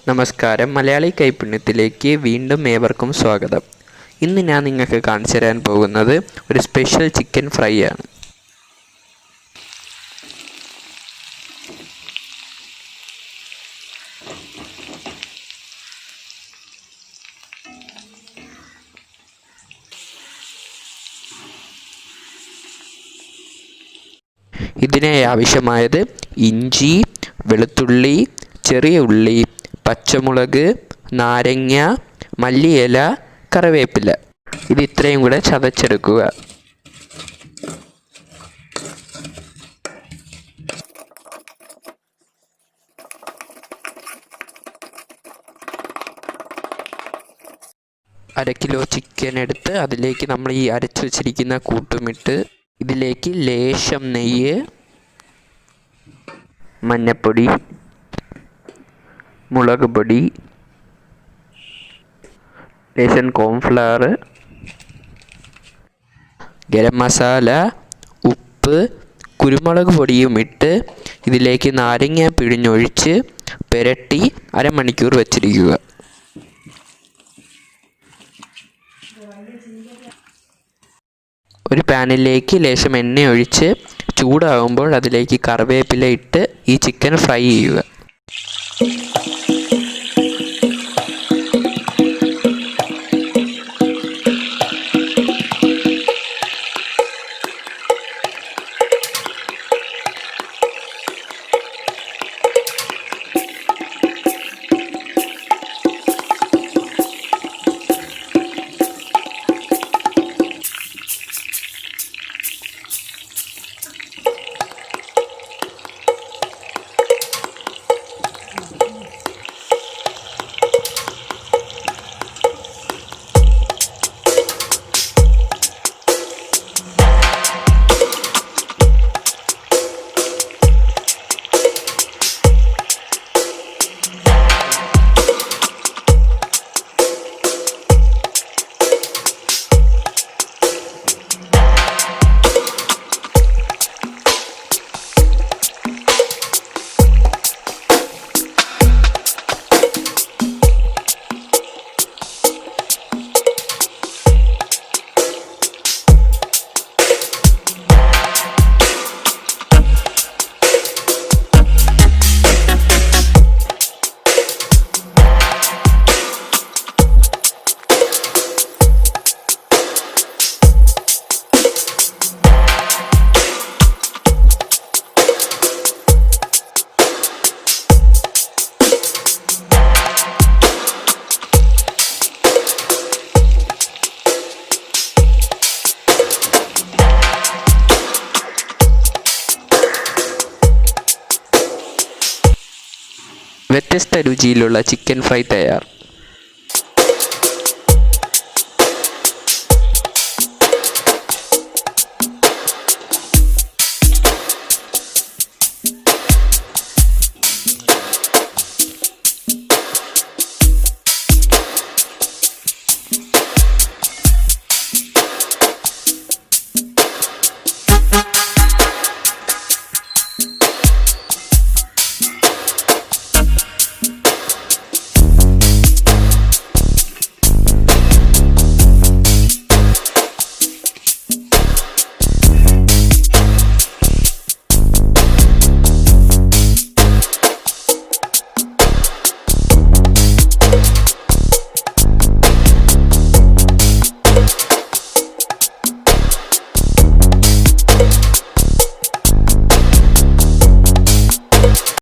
നമസ്കാരം, മലയാളി കൈപ്പുണ്യത്തിലേക്ക് വീണ്ടും ഏവർക്കും സ്വാഗതം. ഇന്ന് ഞാൻ നിങ്ങൾക്ക് കാണിച്ചു തരാൻ പോകുന്നത് ഒരു സ്പെഷ്യൽ ചിക്കൻ ഫ്രൈ ആണ്. ഇതിനായി ആവശ്യമായത് ഇഞ്ചി, വെളുത്തുള്ളി, ചെറിയ ഉള്ളി, പച്ചമുളക്, നാരങ്ങ, മല്ലിയില, കറിവേപ്പില. ഇത് ഇത്രയും കൂടെ ചതച്ചെടുക്കുക. അര കിലോ ചിക്കൻ എടുത്ത് അതിലേക്ക് നമ്മൾ ഈ അരച്ചു വച്ചിരിക്കുന്ന കൂട്ടുമിട്ട് ഇതിലേക്ക് ലേശം നെയ്യ്, മഞ്ഞപ്പൊടി, മുളക് പൊടി, ലേശം കോൺഫ്ലവർ, ഗരം മസാല, ഉപ്പ്, കുരുമുളക് പൊടിയും ഇട്ട് ഇതിലേക്ക് നാരങ്ങ പിഴിഞ്ഞൊഴിച്ച് പുരട്ടി അരമണിക്കൂർ വച്ചിരിക്കുക. ഒരു പാനിലേക്ക് ലേശം എണ്ണ ഒഴിച്ച് ചൂടാകുമ്പോൾ അതിലേക്ക് കറിവേപ്പില ഇട്ട് ഈ ചിക്കൻ ഫ്രൈ ചെയ്യുക. വ്യത്യസ്ത രുചിയിലുള്ള ചിക്കൻ ഫ്രൈ തയ്യാർ.